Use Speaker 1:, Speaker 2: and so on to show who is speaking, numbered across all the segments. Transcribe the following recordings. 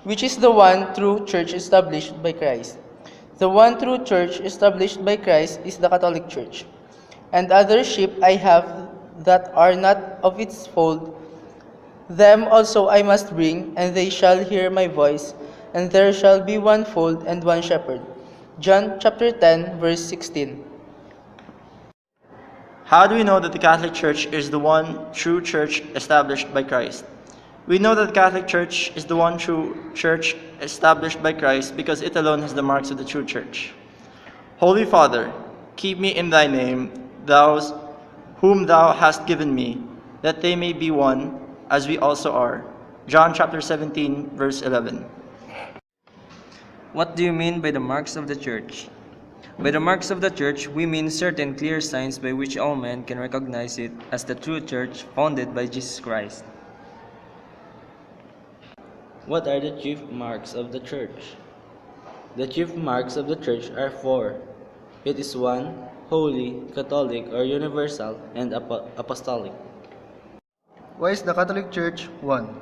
Speaker 1: which is the one true church established by Christ. The one true church established by Christ is the Catholic Church. And other sheep I have that are not of its fold, them also I must bring, and they shall hear my voice, and there shall be one fold and one shepherd. John chapter 10, verse 16.
Speaker 2: How do we know that the Catholic Church is the one true church established by Christ? We know that the Catholic Church is the one true church established by Christ because it alone has the marks of the true church. Holy Father, keep me in thy name, thou whom thou hast given me, that they may be one, as we also are. John chapter 17, verse 11.
Speaker 3: What do you mean by the marks of the church? By the marks of the church, we mean certain clear signs by which all men can recognize it as the true church founded by Jesus Christ.
Speaker 4: What are the chief marks of the church? The chief marks of the church are four. It is one, holy, Catholic or universal, and apostolic.
Speaker 5: Why is the Catholic Church one?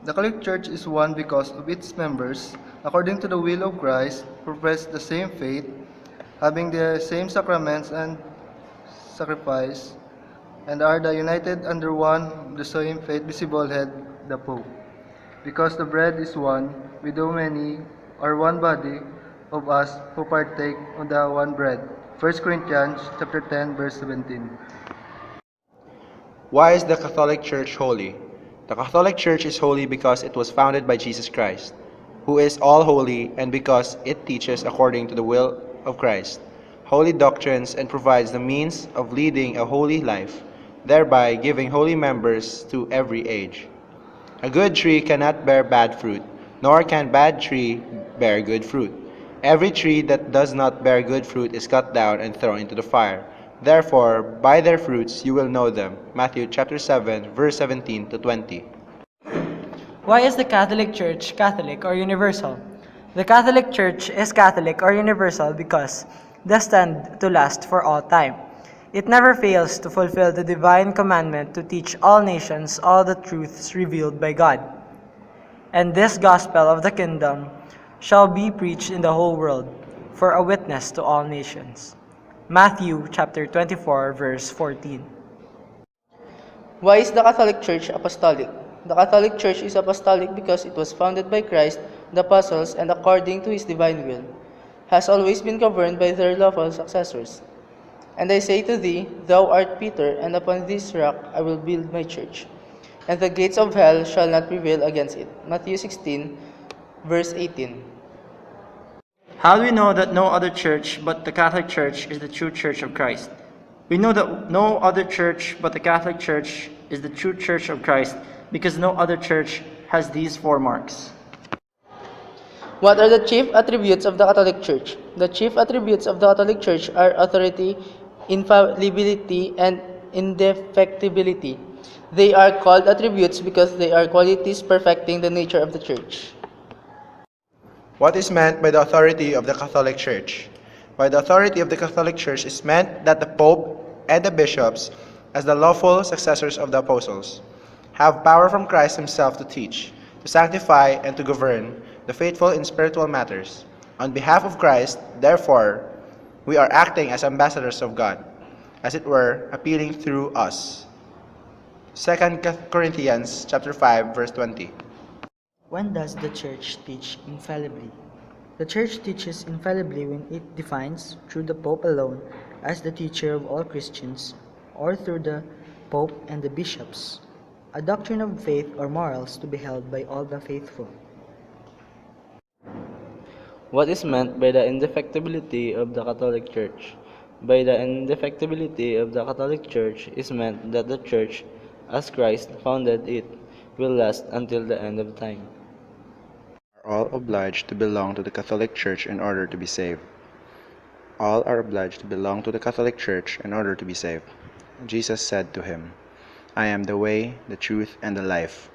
Speaker 5: The Catholic Church is one because of its members, according to the will of Christ, profess the same faith, having the same sacraments and sacrifice, and are united under one the same faith visible head, the Pope. Because the bread is one, we do many, or one body of us who partake of the one bread. 1 Corinthians chapter 10, verse 17.
Speaker 6: Why is the Catholic Church holy? The Catholic Church is holy because it was founded by Jesus Christ, who is all holy, and because it teaches according to the will of Christ, holy doctrines, and provides the means of leading a holy life, thereby giving holy members to every age. A good tree cannot bear bad fruit, nor can bad tree bear good fruit. Every tree that does not bear good fruit is cut down and thrown into the fire. Therefore, by their fruits you will know them. Matthew chapter 7, verse 17 to 20.
Speaker 7: Why is the Catholic Church Catholic or universal? The Catholic Church is Catholic or universal because destined to last for all time. It never fails to fulfill the divine commandment to teach all nations all the truths revealed by God. And this gospel of the kingdom shall be preached in the whole world for a witness to all nations. Matthew chapter 24, verse 14.
Speaker 1: Why is the Catholic Church apostolic? The Catholic Church is apostolic because it was founded by Christ, the apostles, and according to his divine will, has always been governed by their lawful successors. And I say to thee, thou art Peter, and upon this rock I will build my church, and the gates of hell shall not prevail against it. Matthew 16, verse 18.
Speaker 2: How do we know that no other church but the Catholic Church is the true church of Christ? We know that no other church but the Catholic Church is the true church of Christ because no other church has these four marks.
Speaker 1: What are the chief attributes of the Catholic Church? The chief attributes of the Catholic Church are authority, infallibility, and indefectibility. They are called attributes because they are qualities perfecting the nature of the Church.
Speaker 6: What is meant by the authority of the Catholic Church? By the authority of the Catholic Church is meant that the Pope and the bishops, as the lawful successors of the apostles, have power from Christ himself to teach, to sanctify, and to govern the faithful in spiritual matters. On behalf of Christ, therefore, we are acting as ambassadors of God, as it were, appealing through us. 2 Corinthians chapter 5, verse 20.
Speaker 8: When does the Church teach infallibly? The Church teaches infallibly when it defines, through the Pope alone, as the teacher of all Christians, or through the Pope and the bishops, a doctrine of faith or morals to be held by all the faithful.
Speaker 4: What is meant by the indefectibility of the Catholic Church? By the indefectibility of the Catholic Church is meant that the Church, as Christ founded it, will last until the end of time.
Speaker 6: Are all obliged to belong to the Catholic Church in order to be saved. All are obliged to belong to the Catholic Church in order to be saved. Jesus said to him, I am the way, the truth, and the life.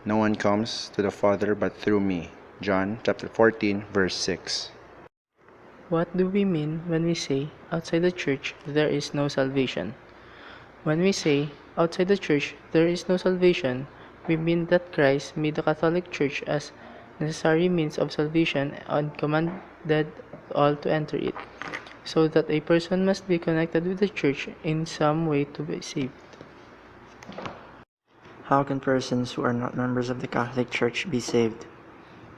Speaker 6: No one comes to the Father but through me. John chapter 14, verse 6.
Speaker 1: What do we mean when we say, outside the Church, there is no salvation? When we say, outside the Church, there is no salvation, we mean that Christ made the Catholic Church as necessary means of salvation and commanded all to enter it, so that a person must be connected with the church in some way to be saved.
Speaker 2: How can persons who are not members of the Catholic Church be saved?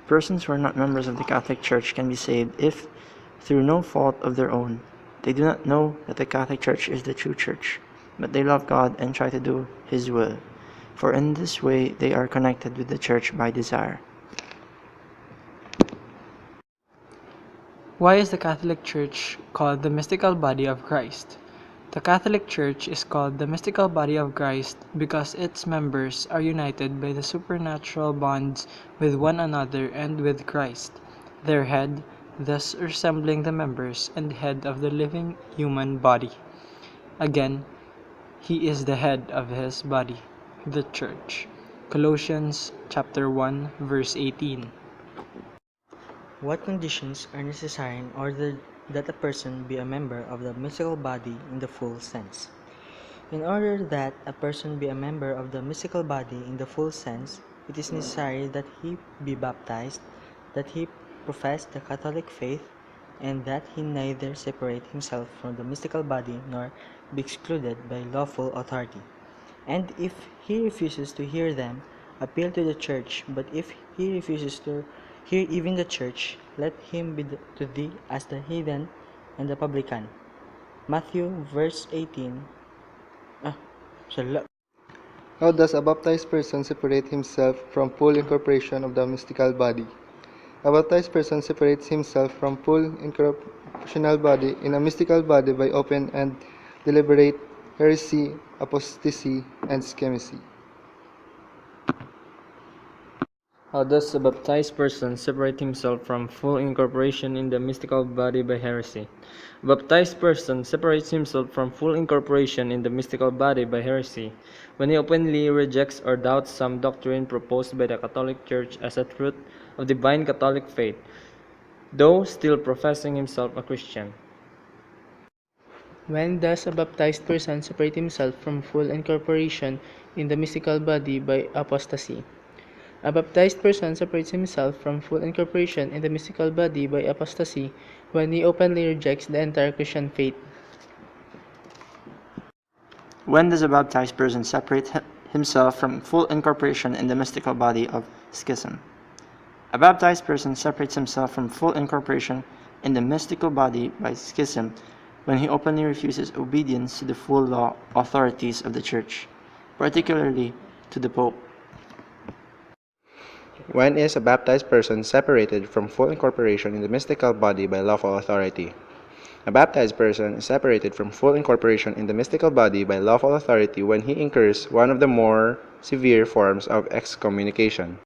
Speaker 2: Persons who are not members of the Catholic Church can be saved if, through no fault of their own, they do not know that the Catholic Church is the true church, but they love God and try to do His will, for in this way they are connected with the Church by desire.
Speaker 7: Why is the Catholic Church called the mystical body of Christ? The Catholic Church is called the mystical body of Christ because its members are united by the supernatural bonds with one another and with Christ, their head, thus resembling the members and head of the living human body. Again, He is the head of His body, the Church. Colossians chapter 1, verse 18.
Speaker 8: What conditions are necessary in order that a person be a member of the mystical body in the full sense? In order that a person be a member of the mystical body in the full sense, it is necessary that he be baptized, that he profess the Catholic faith, and that he neither separate himself from the mystical body nor be excluded by lawful authority. And if he refuses to hear them, appeal to the church, but if he refuses to hear even the church, let him be to thee as the heathen and the publican. Matthew verse 18. Sala.
Speaker 5: How does a baptized person separate himself from full incorporation of the mystical body? A baptized person separates himself from full incorporational body in a mystical body by open and deliberate heresy, apostasy, and schemacy.
Speaker 3: How does a baptized person separate himself from full incorporation in the mystical body by heresy? A baptized person separates himself from full incorporation in the mystical body by heresy when he openly rejects or doubts some doctrine proposed by the Catholic Church as a truth of divine Catholic faith, though still professing himself a Christian.
Speaker 1: When does a baptized person separate himself from full incorporation in the mystical body by apostasy? A baptized person separates himself from full incorporation in the mystical body by apostasy when he openly rejects the entire Christian faith.
Speaker 2: When does a baptized person separate himself from full incorporation in the mystical body of schism? A baptized person separates himself from full incorporation in the mystical body by schism when he openly refuses obedience to the full law authorities of the Church, particularly to the Pope.
Speaker 6: When is a baptized person separated from full incorporation in the mystical body by lawful authority? A baptized person is separated from full incorporation in the mystical body by lawful authority when he incurs one of the more severe forms of excommunication.